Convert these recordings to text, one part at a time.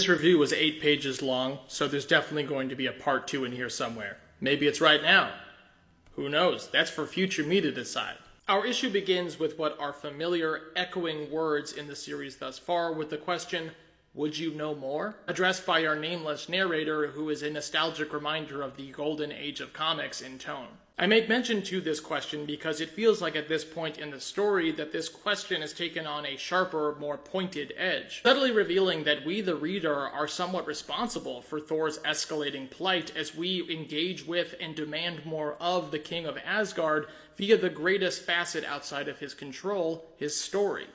This review was 8 pages long, so there's definitely going to be a part 2 in here somewhere. Maybe it's right now. Who knows? That's for future me to decide. Our issue begins with what are familiar, echoing words in the series thus far, with the question, "Would you know more?" addressed by our nameless narrator, who is a nostalgic reminder of the golden age of comics in tone. I make mention to this question because it feels like at this point in the story that this question has taken on a sharper, more pointed edge, subtly revealing that we, the reader, are somewhat responsible for Thor's escalating plight as we engage with and demand more of the King of Asgard via the greatest facet outside of his control, his story.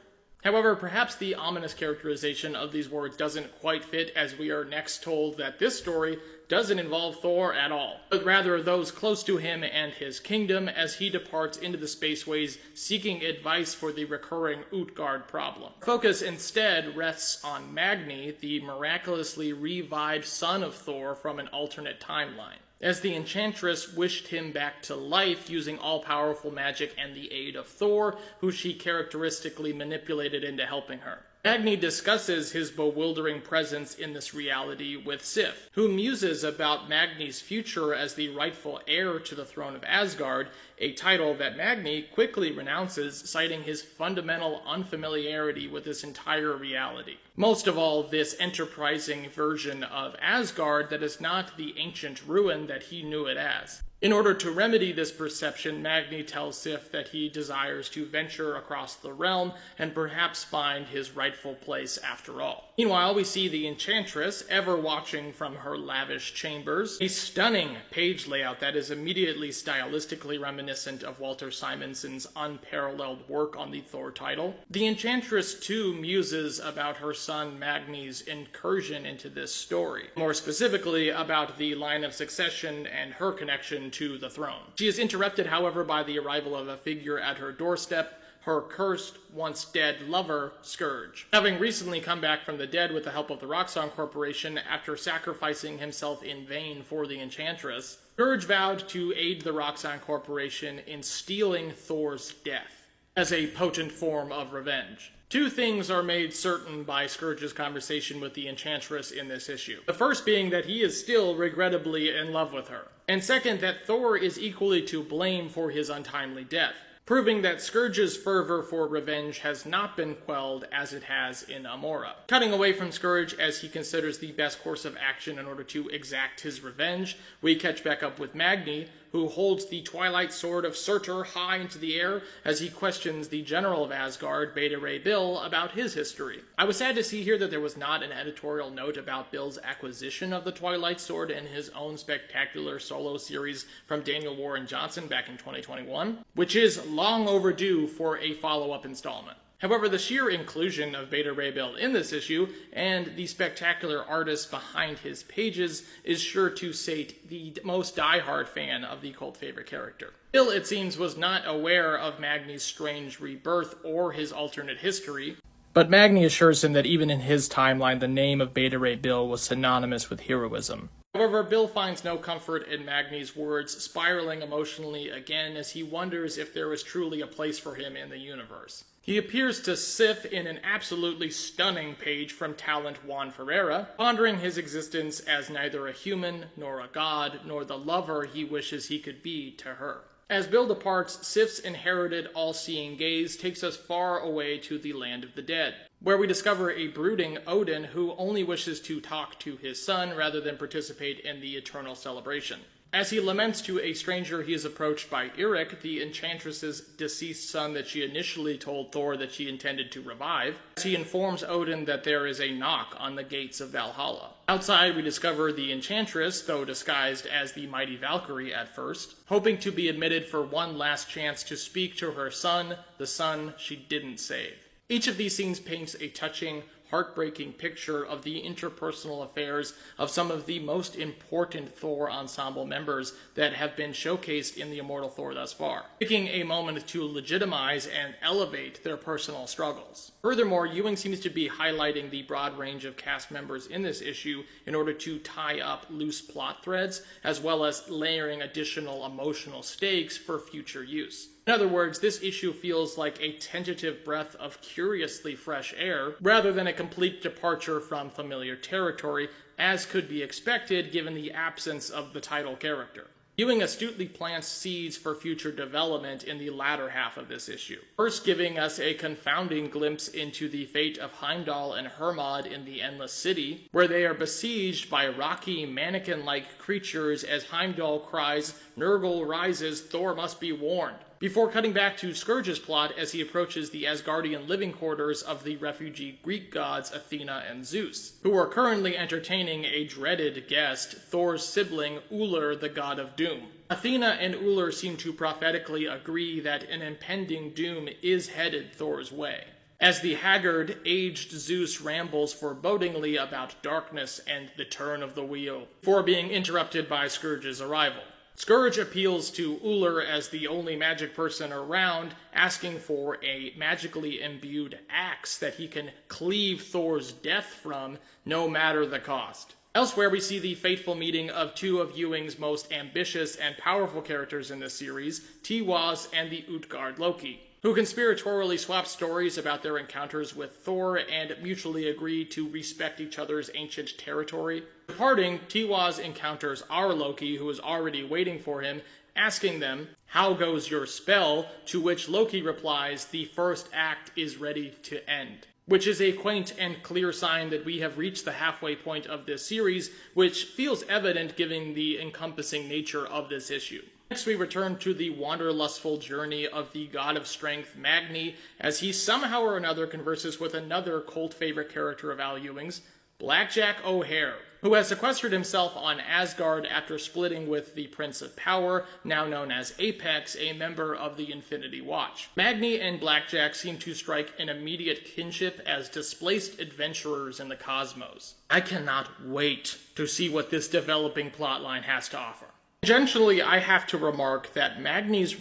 However, perhaps the ominous characterization of these words doesn't quite fit, as we are next told that this story doesn't involve Thor at all, but rather those close to him and his kingdom as he departs into the spaceways seeking advice for the recurring Utgard problem. Focus instead rests on Magni, the miraculously revived son of Thor from an alternate timeline, as the Enchantress wished him back to life using all-powerful magic and the aid of Thor, who she characteristically manipulated into helping her. Magni discusses his bewildering presence in this reality with Sif, who muses about Magni's future as the rightful heir to the throne of Asgard, a title that Magni quickly renounces, citing his fundamental unfamiliarity with this entire reality. Most of all, this enterprising version of Asgard that is not the ancient ruin that he knew it as. In order to remedy this perception, Magni tells Sif that he desires to venture across the realm and perhaps find his rightful place after all. Meanwhile, we see the Enchantress, ever watching from her lavish chambers, a stunning page layout that is immediately stylistically reminiscent of Walter Simonson's unparalleled work on the Thor title. The Enchantress, too, muses about her son Magni's incursion into this story, more specifically about the line of succession and her connection to the throne. She is interrupted, however, by the arrival of a figure at her doorstep, her cursed, once-dead lover, Scourge. Having recently come back from the dead with the help of the Roxxon Corporation after sacrificing himself in vain for the Enchantress, Scourge vowed to aid the Roxxon Corporation in stealing Thor's death, as a potent form of revenge. Two things are made certain by Scourge's conversation with the Enchantress in this issue. The first being that he is still regrettably in love with her, and second, that Thor is equally to blame for his untimely death, proving that Scourge's fervor for revenge has not been quelled as it has in Amora. Cutting away from Scourge as he considers the best course of action in order to exact his revenge, we catch back up with Magni, who holds the Twilight Sword of Surtur high into the air as he questions the General of Asgard, Beta Ray Bill, about his history. I was sad to see here that there was not an editorial note about Bill's acquisition of the Twilight Sword in his own spectacular solo series from Daniel Warren Johnson back in 2021, which is long overdue for a follow-up installment. However, the sheer inclusion of Beta Ray Bill in this issue, and the spectacular artist behind his pages, is sure to sate the most diehard fan of the cult favorite character. Bill, it seems, was not aware of Magni's strange rebirth or his alternate history, but Magni assures him that even in his timeline, the name of Beta Ray Bill was synonymous with heroism. However, Bill finds no comfort in Magni's words, spiraling emotionally again as he wonders if there is truly a place for him in the universe. He appears to Sif in an absolutely stunning page from talent Juan Ferreira, pondering his existence as neither a human, nor a god, nor the lover he wishes he could be to her. As Bill departs, Sif's inherited all-seeing gaze takes us far away to the land of the dead, where we discover a brooding Odin who only wishes to talk to his son rather than participate in the eternal celebration. As he laments to a stranger, he is approached by Eric, the Enchantress's deceased son that she initially told Thor that she intended to revive, as he informs Odin that there is a knock on the gates of Valhalla. Outside, we discover the Enchantress, though disguised as the mighty Valkyrie at first, hoping to be admitted for one last chance to speak to her son, the son she didn't save. Each of these scenes paints a touching, heartbreaking picture of the interpersonal affairs of some of the most important Thor ensemble members that have been showcased in the Immortal Thor thus far, taking a moment to legitimize and elevate their personal struggles. Furthermore, Ewing seems to be highlighting the broad range of cast members in this issue in order to tie up loose plot threads, as well as layering additional emotional stakes for future use. In other words, this issue feels like a tentative breath of curiously fresh air, rather than a complete departure from familiar territory, as could be expected given the absence of the title character. Ewing astutely plants seeds for future development in the latter half of this issue. First giving us a confounding glimpse into the fate of Heimdall and Hermod in the Endless City, where they are besieged by rocky, mannequin-like creatures as Heimdall cries, "Nurgle rises, Thor must be warned," before cutting back to Scourge's plot as he approaches the Asgardian living quarters of the refugee Greek gods Athena and Zeus, who are currently entertaining a dreaded guest, Thor's sibling Ullr, the god of doom. Athena and Ullr seem to prophetically agree that an impending doom is headed Thor's way, as the haggard, aged Zeus rambles forebodingly about darkness and the turn of the wheel, before being interrupted by Scourge's arrival. Scourge appeals to Ullr as the only magic person around, asking for a magically imbued axe that he can cleave Thor's death from, no matter the cost. Elsewhere, we see the fateful meeting of two of Ewing's most ambitious and powerful characters in this series, Tiwaz and the Utgard Loki, who conspiratorially swap stories about their encounters with Thor and mutually agree to respect each other's ancient territory. Departing, Tiwaz encounters our Loki, who is already waiting for him, asking them, "How goes your spell?" To which Loki replies, "The first act is ready to end," which is a quaint and clear sign that we have reached the halfway point of this series, which feels evident given the encompassing nature of this issue. Next, we return to the wanderlustful journey of the god of strength, Magni, as he somehow or another converses with another cult favorite character of Al Ewing's, Blackjack O'Hare, who has sequestered himself on Asgard after splitting with the Prince of Power, now known as Apex, a member of the Infinity Watch. Magni and Blackjack seem to strike an immediate kinship as displaced adventurers in the cosmos. I cannot wait to see what this developing plotline has to offer. Tangentially, I have to remark that Magni's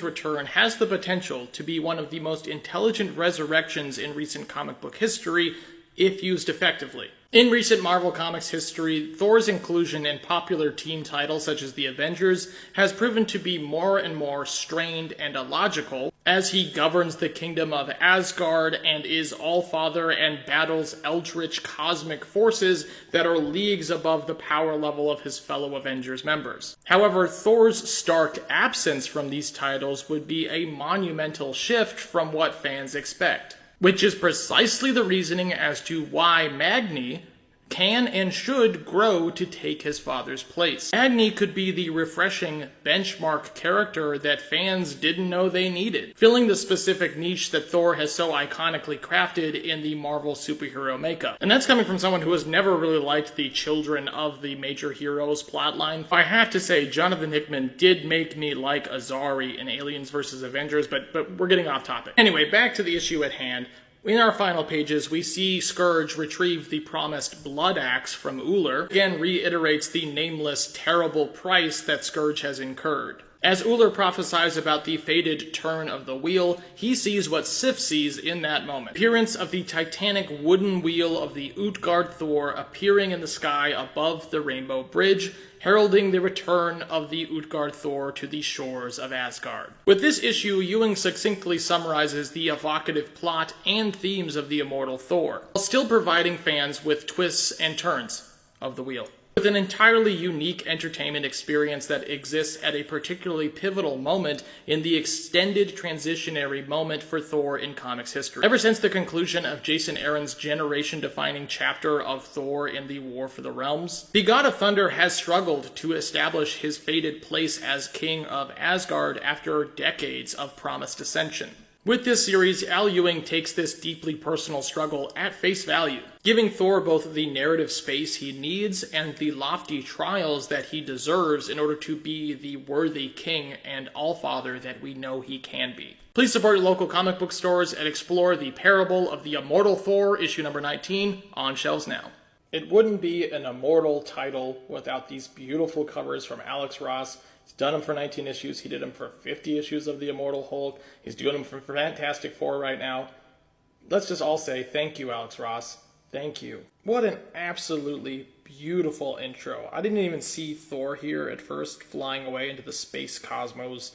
return has the potential to be one of the most intelligent resurrections in recent comic book history, if used effectively. In recent Marvel Comics history, Thor's inclusion in popular teen titles such as The Avengers has proven to be more and more strained and illogical, as he governs the kingdom of Asgard and is All-Father and battles eldritch cosmic forces that are leagues above the power level of his fellow Avengers members. However, Thor's stark absence from these titles would be a monumental shift from what fans expect, which is precisely the reasoning as to why Magni can and should grow to take his father's place. Magni could be the refreshing benchmark character that fans didn't know they needed, filling the specific niche that Thor has so iconically crafted in the Marvel superhero makeup. And that's coming from someone who has never really liked the children of the major heroes plotline. I have to say, Jonathan Hickman did make me like Azari in Aliens vs. Avengers, but we're getting off topic. Anyway, back to the issue at hand. In our final pages, we see Scourge retrieve the promised blood axe from Ullr, again reiterates the nameless, terrible price that Scourge has incurred. As Ullr prophesies about the fated turn of the wheel, he sees what Sif sees in that moment. The appearance of the titanic wooden wheel of the Utgard Thor appearing in the sky above the Rainbow Bridge, heralding the return of the Utgard Thor to the shores of Asgard. With this issue, Ewing succinctly summarizes the evocative plot and themes of the Immortal Thor, while still providing fans with twists and turns of the wheel, with an entirely unique entertainment experience that exists at a particularly pivotal moment in the extended transitionary moment for Thor in comics history. Ever since the conclusion of Jason Aaron's generation-defining chapter of Thor in the War for the Realms, the God of Thunder has struggled to establish his fated place as King of Asgard after decades of promised ascension. With this series, Al Ewing takes this deeply personal struggle at face value, giving Thor both the narrative space he needs and the lofty trials that he deserves in order to be the worthy king and all-father that we know he can be. Please support your local comic book stores and explore the parable of the Immortal Thor, issue number 19, on shelves now. It wouldn't be an immortal title without these beautiful covers from Alex Ross. He's done them for 19 issues. He did them for 50 issues of the Immortal Hulk. He's doing them for Fantastic Four right now. Let's just all say thank you, Alex Ross. Thank you. What an absolutely beautiful intro. I didn't even see Thor here at first, flying away into the space cosmos.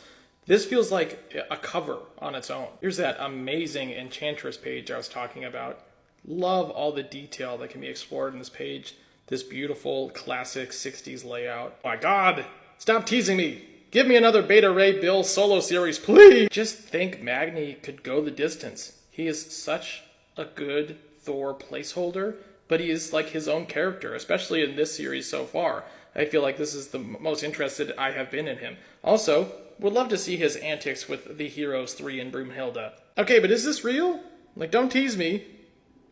This feels like a cover on its own. Here's that amazing Enchantress page I was talking about. Love all the detail that can be explored in this page. This beautiful classic 60s layout. Oh my god! Stop teasing me! Give me another Beta Ray Bill solo series, please! Just think Magni could go the distance. He is such a good Thor placeholder, but he is like his own character, especially in this series so far. I feel like this is the most interested I have been in him. Also, would love to see his antics with the Heroes 3 and Broomhilda. Okay, but is this real? Like, don't tease me.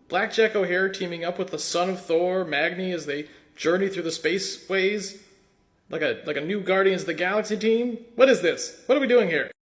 Black Jack O'Hare teaming up with the son of Thor, Magni, as they journey through the spaceways? Like a new Guardians of the Galaxy team? What is this? What are we doing here?